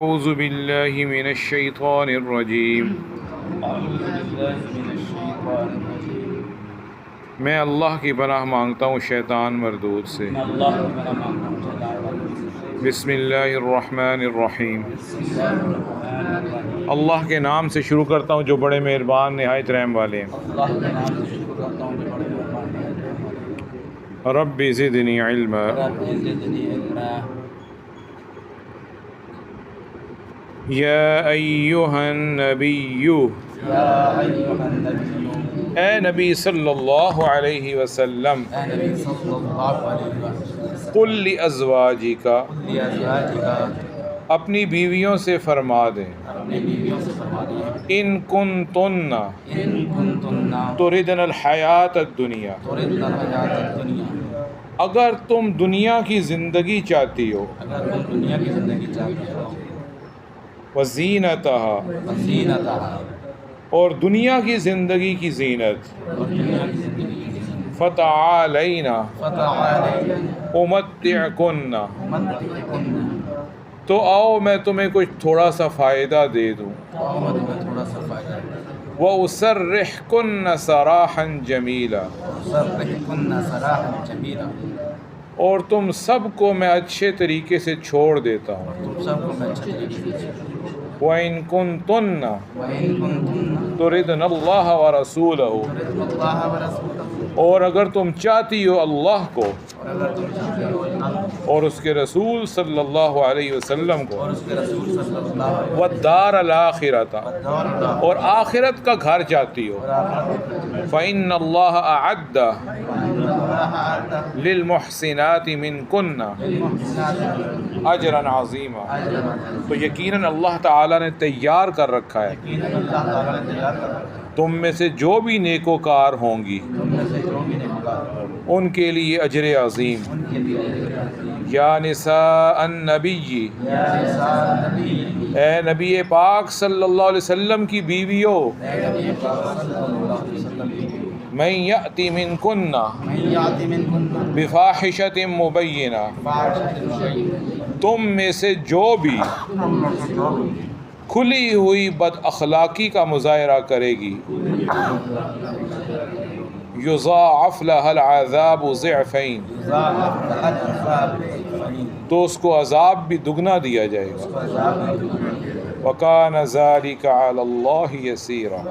اعوذ باللہ من الشیطان الرجیم میں اللہ کی پناہ مانگتا ہوں شیطان مردود سے۔ بسم اللہ الرحمن الرحیم۔ اللہ کے نام سے شروع کرتا ہوں جو بڑے مہربان نہایت رحم والے ہیں۔ رب زدنی علما۔ یا ایہا النبی، اے نبی صلی اللہ علیہ وسلم، قل لازواجک، اپنی بیویوں سے فرما دیں، ان کنتن تردن الحیات الدنیا، اگر تم دنیا کی زندگی چاہتی ہو، وزینتہا، اور دنیا کی زندگی کی زینت، فتعالینا امتعکن، تو آؤ میں تمہیں کچھ تھوڑا سا فائدہ دے دوں، وَأُسَرِّحْكُنَّ سَرَاحًا جَمِيلًا، اور تم سب کو میں اچھے طریقے سے چھوڑ دیتا ہوں۔ وَإِن كُنتُنَّ تُرِدْنَ اللَّهَ وَرَسُولَهُ، اور اگر تم چاہتی ہو اللہ کو اور اس کے رسول صلی اللہ علیہ وسلم کو، وَالدَّارَ الْآخِرَةَ، اور آخرت کا گھر چاہتی ہو، فَإِنَّ اللَّهَ أَعَدَّ لِلْمُحْسِنَاتِ مِنْكُنَّ أَجْرًا عَظِيمًا، تو یقیناً اللہ تعالیٰ نے تیار کر رکھا ہے تم میں سے جو بھی نیکوکار ہوں گی ان کے لیے اجر عظیم۔ یا نساء النبی، اے نبی پاک صلی اللہ علیہ وسلم کی بیویوں، من یأتی منکن بفاحشۃ مبینہ، تم میں سے جو بھی کھلی ہوئی بد اخلاقی کا مظاہرہ کرے گی، یضاعف لها العذاب ضعفین، تو اس کو عذاب بھی دگنا دیا جائے گا۔ وَكَانَ ذَلِكَ عَلَى اللَّهِ يَسِيرًا،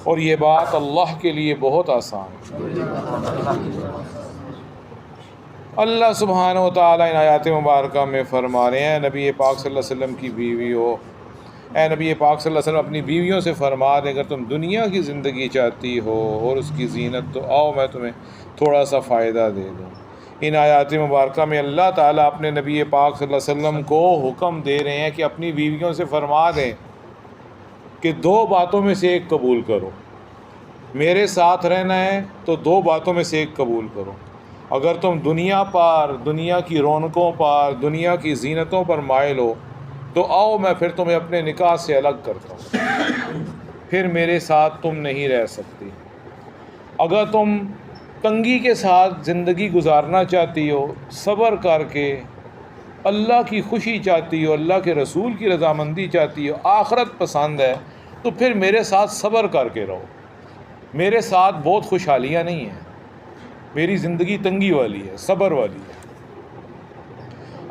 اور یہ بات اللہ کے لیے بہت آسان ہے۔ اللہ سبحانہ و تعالیٰ ان آیات مبارکہ میں فرما رہے ہیں، نبی پاک صلی اللہ علیہ وسلم کی بیوی ہو، اے نبی پاک صلی اللہ علیہ وسلم اپنی بیویوں سے فرما دیں اگر تم دنیا کی زندگی چاہتی ہو اور اس کی زینت، تو آؤ میں تمہیں تھوڑا سا فائدہ دے دوں۔ ان آیات مبارکہ میں اللہ تعالیٰ اپنے نبی پاک صلی اللہ علیہ وسلم کو حکم دے رہے ہیں کہ اپنی بیویوں سے فرما دیں کہ دو باتوں میں سے ایک قبول کرو، میرے ساتھ رہنا ہے تو دو باتوں میں سے ایک قبول کرو۔ اگر تم دنیا پر، دنیا کی رونقوں پر، دنیا کی زینتوں پر مائل ہو تو آؤ میں پھر تمہیں اپنے نکاح سے الگ کرتا ہوں، پھر میرے ساتھ تم نہیں رہ سکتی۔ اگر تم تنگی کے ساتھ زندگی گزارنا چاہتی ہو، صبر کر کے اللہ کی خوشی چاہتی ہو، اللہ کے رسول کی رضامندی چاہتی ہو، آخرت پسند ہے، تو پھر میرے ساتھ صبر کر کے رہو۔ میرے ساتھ بہت خوشحالیاں نہیں ہیں، میری زندگی تنگی والی ہے، صبر والی ہے۔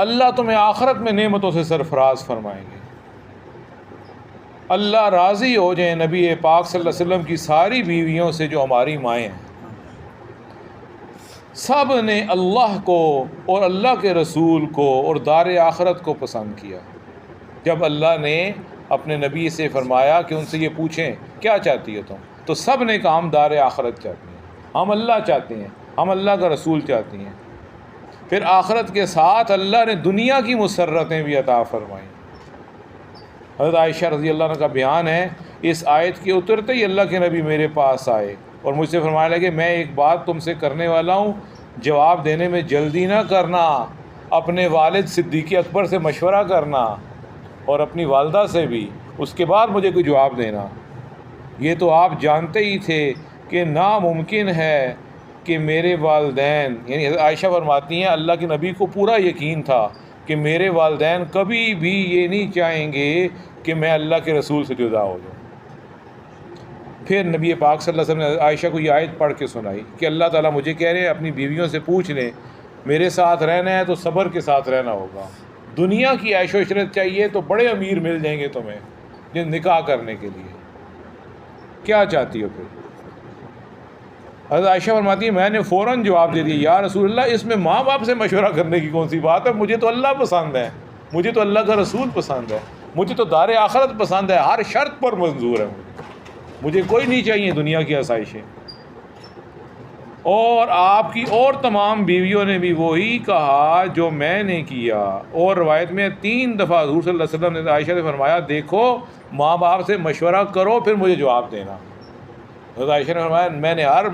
اللہ تمہیں آخرت میں نعمتوں سے سرفراز فرمائیں گے۔ اللہ راضی ہو جائیں نبی پاک صلی اللہ علیہ وسلم کی ساری بیویوں سے جو ہماری مائیں ہیں، سب نے اللہ کو اور اللہ کے رسول کو اور دار آخرت کو پسند کیا۔ جب اللہ نے اپنے نبی سے فرمایا کہ ان سے یہ پوچھیں کیا چاہتی ہو تم، تو سب نے کہا ہم دار آخرت چاہتے ہیں، ہم اللہ چاہتے ہیں، ہم اللہ کا رسول چاہتی ہیں۔ پھر آخرت کے ساتھ اللہ نے دنیا کی مسرتیں بھی عطا فرمائیں۔ حضرت عائشہ رضی اللہ عنہ کا بیان ہے، اس آیت کے اترتے ہی اللہ کے نبی میرے پاس آئے اور مجھ سے فرمانے لگے میں ایک بات تم سے کرنے والا ہوں، جواب دینے میں جلدی نہ کرنا، اپنے والد صدیق اکبر سے مشورہ کرنا اور اپنی والدہ سے بھی، اس کے بعد مجھے کوئی جواب دینا۔ یہ تو آپ جانتے ہی تھے کہ ناممکن ہے کہ میرے والدین، یعنی حضرت عائشہ فرماتی ہیں اللہ کے نبی کو پورا یقین تھا کہ میرے والدین کبھی بھی یہ نہیں چاہیں گے کہ میں اللہ کے رسول سے جدا ہو جاؤں۔ پھر نبی پاک صلی اللہ علیہ وسلم نے عائشہ کو یہ آیت پڑھ کے سنائی کہ اللہ تعالیٰ مجھے کہہ رہے ہیں اپنی بیویوں سے پوچھ لیں، میرے ساتھ رہنا ہے تو صبر کے ساتھ رہنا ہوگا، دنیا کی عیش و عشرت چاہیے تو بڑے امیر مل جائیں گے تمہیں جن نکاح کرنے کے لیے، کیا چاہتی ہو پھر؟ حضرت عائشہ فرماتی ہے میں نے فوراً جواب دے دیا، یا رسول اللہ اس میں ماں باپ سے مشورہ کرنے کی کون سی بات ہے، مجھے تو اللہ پسند ہے، مجھے تو اللہ کا رسول پسند ہے، مجھے تو دار آخرت پسند ہے، ہر شرط پر منظور ہے، مجھے کوئی نہیں چاہیے دنیا کی آسائشیں۔ اور آپ کی اور تمام بیویوں نے بھی وہی کہا جو میں نے کیا۔ اور روایت میں 3 دفعہ حضور صلی اللہ علیہ وسلم نے عائشہ سے فرمایا دیکھو ماں باپ سے مشورہ کرو پھر مجھے جواب دینا۔ حضرت عائشہ نے فرمایا میں نے ہر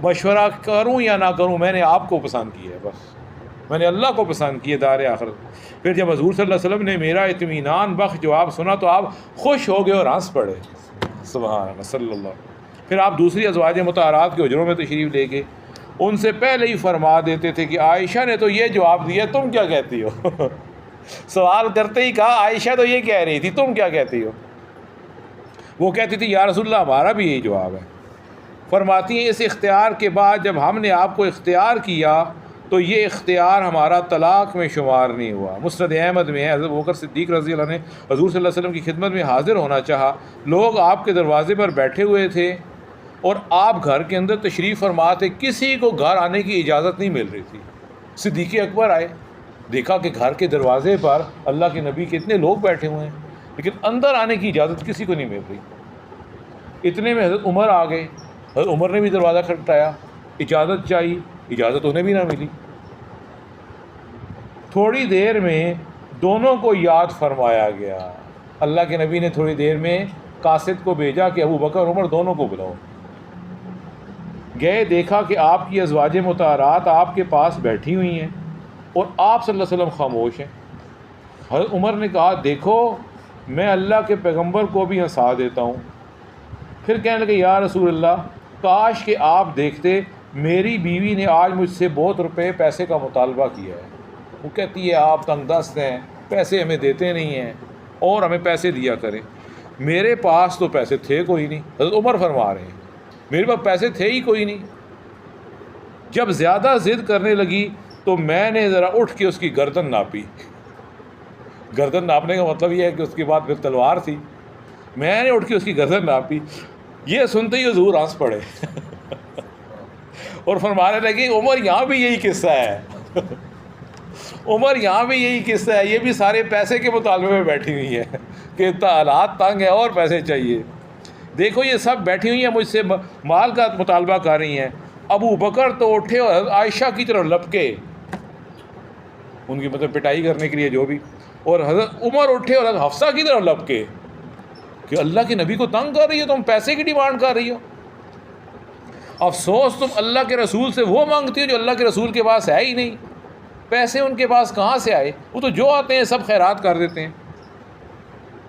مشورہ کروں یا نہ کروں میں نے آپ کو پسند کیا ہے، بس میں نے اللہ کو پسند کیا دار آخرت۔ پھر جب حضور صلی اللہ علیہ وسلم نے میرا اطمینان بخش جواب سنا تو آپ خوش ہو گئے اور ہنس پڑے، سبحان اللہ صلی اللہ۔ پھر آپ دوسری ازواج مطہرات کے حجروں میں تشریف لے کے ان سے پہلے ہی فرما دیتے تھے کہ عائشہ نے تو یہ جواب دیا تم کیا کہتی ہو؟ سوال کرتے ہی کہا عائشہ تو یہ کہہ رہی تھی تم کیا کہتی ہو؟ وہ کہتی تھی یا رسول اللہ ہمارا بھی یہی جواب ہے۔ فرماتی ہیں اس اختیار کے بعد جب ہم نے آپ کو اختیار کیا تو یہ اختیار ہمارا طلاق میں شمار نہیں ہوا۔ مسند احمد میں ہے حضرت ابوبکر صدیق رضی اللہ عنہ نے حضور صلی اللہ علیہ وسلم کی خدمت میں حاضر ہونا چاہا، لوگ آپ کے دروازے پر بیٹھے ہوئے تھے اور آپ گھر کے اندر تشریف فرما تھے، کسی کو گھر آنے کی اجازت نہیں مل رہی تھی۔ صدیق اکبر آئے، دیکھا کہ گھر کے دروازے پر اللہ کے نبی کے اتنے لوگ بیٹھے ہوئے ہیں لیکن اندر آنے کی اجازت کسی کو نہیں مل رہی۔ اتنے میں حضرت عمر آ گئے، حضرت عمر نے بھی دروازہ کھٹکھٹایا، اجازت چاہیے، اجازت انہیں بھی نہ ملی۔ تھوڑی دیر میں دونوں کو یاد فرمایا گیا، اللہ کے نبی نے تھوڑی دیر میں قاصد کو بھیجا کہ ابو بکر عمر دونوں کو بلاؤ۔ گئے، دیکھا کہ آپ کی ازواج مطہرات آپ کے پاس بیٹھی ہوئی ہیں اور آپ صلی اللہ علیہ وسلم خاموش ہیں۔ حضرت عمر نے کہا دیکھو میں اللہ کے پیغمبر کو بھی ہنسا دیتا ہوں۔ پھر کہنے لگے یا رسول اللہ کاش کہ آپ دیکھتے میری بیوی نے آج مجھ سے بہت روپے پیسے کا مطالبہ کیا ہے، وہ کہتی ہے آپ تنگ دست ہیں، پیسے ہمیں دیتے نہیں ہیں اور ہمیں پیسے دیا کریں۔ میرے پاس تو پیسے تھے کوئی نہیں، حضرت عمر فرما رہے ہیں میرے پاس پیسے تھے ہی کوئی نہیں۔ جب زیادہ ضد کرنے لگی تو میں نے ذرا اٹھ کے اس کی گردن ناپی۔ گردن ناپنے کا مطلب یہ ہے کہ اس کے بعد پھر تلوار تھی، میں نے اٹھ کے اس کی گردن ناپی۔ یہ سنتے ہی حضور ہنس پڑے اور فرمانے لگے عمر یہاں بھی یہی قصہ ہے، عمر یہاں بھی یہی قصہ ہے، یہ بھی سارے پیسے کے مطالبے میں بیٹھی ہوئی ہیں کہ حالات تنگ ہے اور پیسے چاہیے۔ دیکھو یہ سب بیٹھی ہوئی ہیں مجھ سے مال کا مطالبہ کر رہی ہیں۔ ابو بکر تو اٹھے اور حضرت عائشہ کی طرف لپکے، ان کی مطلب پٹائی کرنے کے لیے جو بھی، اور حضرت عمر اٹھے اور حضرت حفصہ کی طرف لپکے کہ اللہ کے نبی کو تنگ کر رہی ہو، تم پیسے کی ڈیمانڈ کر رہی ہو، افسوس تم اللہ کے رسول سے وہ مانگتی ہو جو اللہ کے رسول کے پاس ہے ہی نہیں۔ پیسے ان کے پاس کہاں سے آئے؟ وہ تو جو آتے ہیں سب خیرات کر دیتے ہیں۔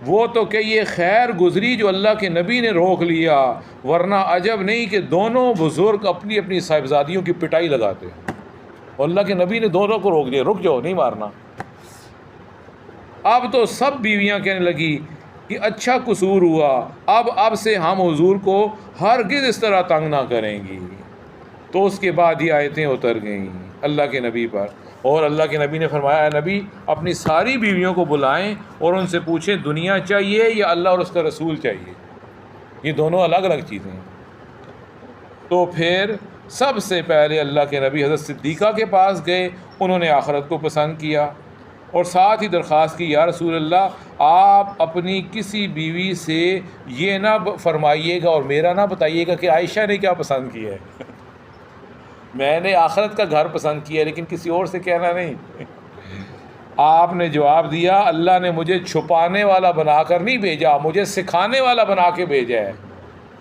وہ تو کہ یہ خیر گزری جو اللہ کے نبی نے روک لیا، ورنہ عجب نہیں کہ دونوں بزرگ اپنی اپنی صاحبزادیوں کی پٹائی لگاتے ہیں، اور اللہ کے نبی نے دونوں کو روک دیا، رک جاؤ نہیں مارنا۔ اب تو سب بیویاں کہنے لگی کہ اچھا قصور ہوا، اب سے ہم حضور کو ہرگز اس طرح تنگ نہ کریں گی۔ تو اس کے بعد یہ آیتیں اتر گئیں اللہ کے نبی پر، اور اللہ کے نبی نے فرمایا اے نبی اپنی ساری بیویوں کو بلائیں اور ان سے پوچھیں دنیا چاہیے یا اللہ اور اس کا رسول چاہیے، یہ دونوں الگ الگ چیزیں ہیں۔ تو پھر سب سے پہلے اللہ کے نبی حضرت صدیقہ کے پاس گئے، انہوں نے آخرت کو پسند کیا اور ساتھ ہی درخواست کی یا رسول اللہ آپ اپنی کسی بیوی سے یہ نہ فرمائیے گا اور میرا نہ بتائیے گا کہ عائشہ نے کیا پسند کیا ہے، میں نے آخرت کا گھر پسند کیا لیکن کسی اور سے کہنا نہیں۔ آپ نے جواب دیا اللہ نے مجھے چھپانے والا بنا کر نہیں بھیجا، مجھے سکھانے والا بنا کے بھیجا ہے۔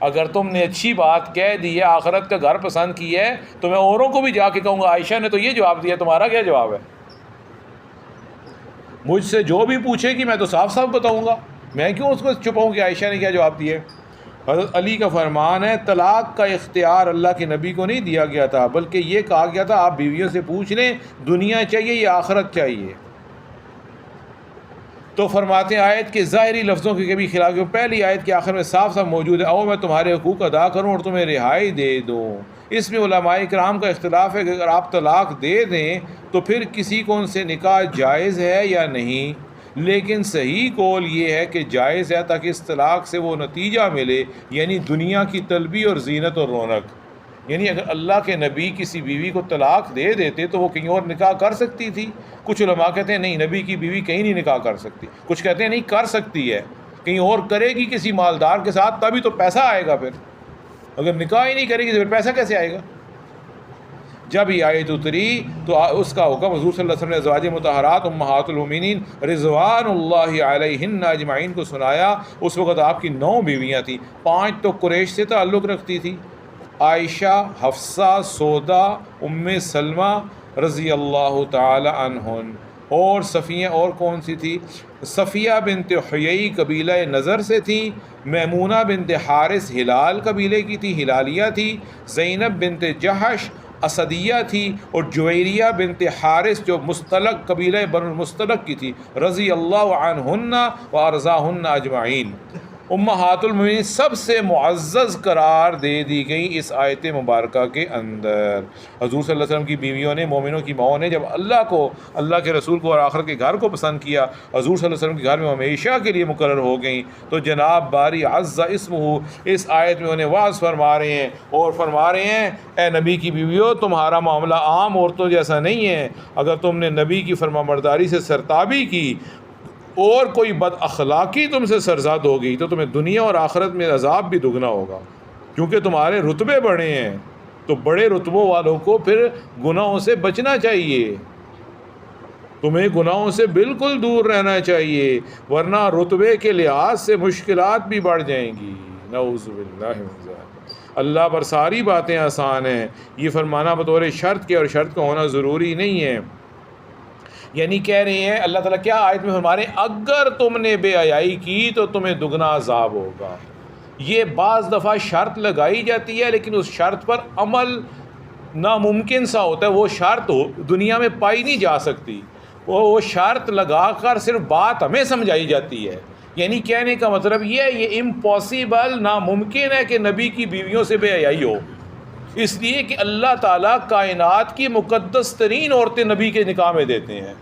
اگر تم نے اچھی بات کہہ دی ہے، آخرت کا گھر پسند کی ہے، تو میں اوروں کو بھی جا کے کہوں گا عائشہ نے تو یہ جواب دیا، تمہارا کیا جواب ہے؟ مجھ سے جو بھی پوچھے گی میں تو صاف صاف بتاؤں گا، میں کیوں اس کو چھپاؤں کہ عائشہ نے کیا جواب دیا؟ حضرت علی کا فرمان ہے طلاق کا اختیار اللہ کے نبی کو نہیں دیا گیا تھا، بلکہ یہ کہا گیا تھا آپ بیویوں سے پوچھ لیں دنیا چاہیے یا آخرت چاہیے۔ تو فرماتے ہیں آیت کے ظاہری لفظوں کے کبھی خلاف، پہلی آیت کے آخر میں صاف صاف موجود ہے، او میں تمہارے حقوق ادا کروں اور تمہیں رہائی دے دوں۔ اس میں علماء کرام کا اختلاف ہے کہ اگر آپ طلاق دے دیں تو پھر کسی کو ان سے نکاح جائز ہے یا نہیں، لیکن صحیح قول یہ ہے کہ جائز ہے، تاکہ اس طلاق سے وہ نتیجہ ملے، یعنی دنیا کی طلبی اور زینت اور رونق۔ یعنی اگر اللہ کے نبی کسی بیوی کو طلاق دے دیتے تو وہ کہیں اور نکاح کر سکتی تھی۔ کچھ علماء کہتے ہیں نہیں، نبی کی بیوی کہیں نہیں نکاح کر سکتی، کچھ کہتے ہیں نہیں کر سکتی ہے، کہیں اور کرے گی کسی مالدار کے ساتھ، تبھی تو پیسہ آئے گا، پھر اگر نکاح ہی نہیں کرے گی تو پھر پیسہ کیسے آئے گا؟ جب یہ آیت اتری تو اس کا حکم حضور صلی اللہ علیہ وسلم نے ازواج مطہرات امہات المومنین رضوان اللہ علیہن اجمعین کو سنایا۔ اس وقت آپ کی 9 بیویاں تھیں، 5 تو قریش سے تعلق رکھتی تھی، عائشہ، حفصہ، سودا، ام سلمہ رضی اللہ تعالی عنہن، اور صفیہ، اور کون سی تھی؟ صفیہ بنت حیی قبیلہ نظر سے تھی، میمونہ بنت حارث ہلال قبیلے کی تھی، ہلالیہ تھی، زینب بنت جحش اسدیہ تھی، اور جویریہ بنت حارث جو مستلق قبیلہ بنو المستلق کی تھی، رضی اللہ عنہن و ارضاہن اجمعین۔ امہات المومنین سب سے معزز قرار دے دی گئی اس آیت مبارکہ کے اندر۔ حضور صلی اللہ علیہ وسلم کی بیویوں نے، مومنوں کی ماؤں نے جب اللہ کو، اللہ کے رسول کو اور آخر کے گھر کو پسند کیا، حضور صلی اللہ علیہ وسلم کے گھر میں ہمیشہ کے لیے مقرر ہو گئیں، تو جناب باری عز اسمہ اس آیت میں انہیں واعظ فرما رہے ہیں اور فرما رہے ہیں اے نبی کی بیویوں، تمہارا معاملہ عام عورتوں جیسا نہیں ہے۔ اگر تم نے نبی کی فرمانبرداری سے سرتابی کی اور کوئی بد اخلاقی تم سے سرزد ہو گئی تو تمہیں دنیا اور آخرت میں عذاب بھی دگنا ہوگا، کیونکہ تمہارے رتبے بڑے ہیں، تو بڑے رتبوں والوں کو پھر گناہوں سے بچنا چاہیے، تمہیں گناہوں سے بالکل دور رہنا چاہیے، ورنہ رتبے کے لحاظ سے مشکلات بھی بڑھ جائیں گی۔ نعوذ باللہ من ذلک۔ اللہ پر ساری باتیں آسان ہیں، یہ فرمانا بطور شرط کے، اور شرط کا ہونا ضروری نہیں ہے۔ یعنی کہہ رہے ہیں اللہ تعالیٰ کیا آیت میں فرما رہے ہیں، اگر تم نے بے حیائی کی تو تمہیں دگنا عذاب ہوگا۔ یہ بعض دفعہ شرط لگائی جاتی ہے لیکن اس شرط پر عمل ناممکن سا ہوتا ہے، وہ شرط دنیا میں پائی نہیں جا سکتی، وہ شرط لگا کر صرف بات ہمیں سمجھائی جاتی ہے۔ یعنی کہنے کا مطلب یہ امپاسبل، ناممکن ہے کہ نبی کی بیویوں سے بے حیائی ہو، اس لیے کہ اللہ تعالیٰ کائنات کی مقدس ترین عورتیں نبی کے نکاح میں دیتے ہیں۔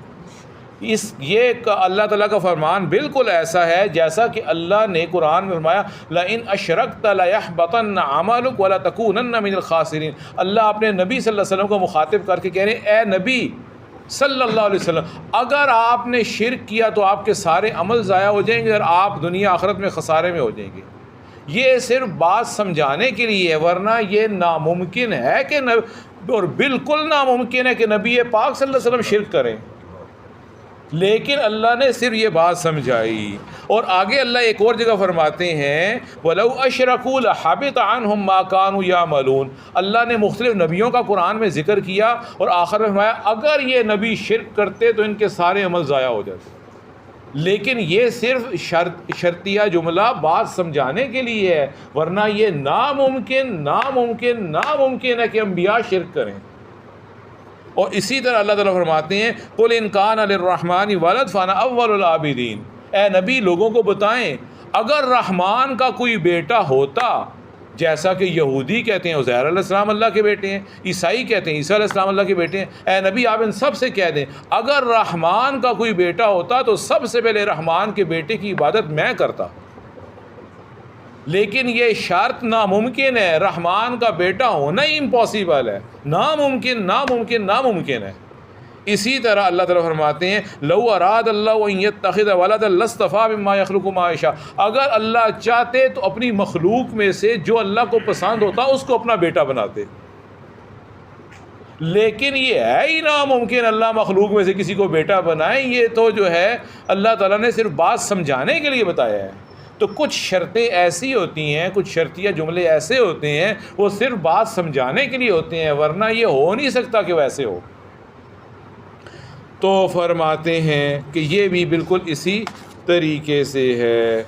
یہ اللہ تعالیٰ کا فرمان بالکل ایسا ہے جیسا کہ اللہ نے قرآن میں فرمایا لئن اشرکت لیحبطن عملک ولتکونن من الخاسرین۔ اللہ اپنے نبی صلی اللہ علیہ وسلم کو مخاطب کر کے کہہ رہے ہیں اے نبی صلی اللہ علیہ وسلم، اگر آپ نے شرک کیا تو آپ کے سارے عمل ضائع ہو جائیں گے اور آپ دنیا آخرت میں خسارے میں ہو جائیں گے۔ یہ صرف بات سمجھانے کے لیے ہے، ورنہ یہ ناممکن ہے کہ اور بالکل ناممکن ہے کہ نبی پاک صلی اللہ علیہ وسلم شرک کریں، لیکن اللہ نے صرف یہ بات سمجھائی۔ اور آگے اللہ ایک اور جگہ فرماتے ہیں وَلَوْ أَشْرَكُوا لَحَبِطَ عَنْهُمْ مَا كَانُوا يَعْمَلُونَ۔ اللہ نے مختلف نبیوں کا قرآن میں ذکر کیا اور آخر میں فرمایا اگر یہ نبی شرک کرتے تو ان کے سارے عمل ضائع ہو جاتے۔ لیکن یہ صرف شرطیہ جملہ بات سمجھانے کے لیے ہے، ورنہ یہ ناممکن ہے کہ انبیاء شرک کریں۔ اور اسی طرح اللہ تعالیٰ فرماتے ہیں قُلْ إِنْ كَانَ لِلرَّحْمَٰنِ وَلَدٌ فَأَنَا أَوَّلُ الْعَابِدِينَ۔ اے نبی لوگوں کو بتائیں اگر رحمان کا کوئی بیٹا ہوتا، جیسا کہ یہودی کہتے ہیں عزیر علیہ السلام اللہ کے بیٹے ہیں، عیسائی کہتے ہیں عیسیٰ علیہ السلام اللہ کے بیٹے ہیں، اے نبی آپ ان سب سے کہہ دیں اگر رحمان کا کوئی بیٹا ہوتا تو سب سے پہلے رحمان کے بیٹے کی عبادت میں کرتا۔ لیکن یہ شرط ناممکن ہے، رحمان کا بیٹا ہونا ہی امپاسبل ہے، ناممکن ہے۔ اسی طرح اللہ تعالیٰ فرماتے ہیں لو اراد اللہ ان یتخذ ولدا لاصطفیٰ مما یخلق ما یشاء۔ اگر اللہ چاہتے تو اپنی مخلوق میں سے جو اللہ کو پسند ہوتا اس کو اپنا بیٹا بناتے، لیکن یہ ہے ہی ناممکن اللہ مخلوق میں سے کسی کو بیٹا بنائیں۔ یہ تو جو ہے اللہ تعالیٰ نے صرف بات سمجھانے کے لیے بتایا ہے۔ تو کچھ شرطیں ایسی ہوتی ہیں، کچھ شرطیہ جملے ایسے ہوتے ہیں وہ صرف بات سمجھانے کے لیے ہوتے ہیں، ورنہ یہ ہو نہیں سکتا کہ ویسے ہو۔ تو فرماتے ہیں کہ یہ بھی بالکل اسی طریقے سے ہے۔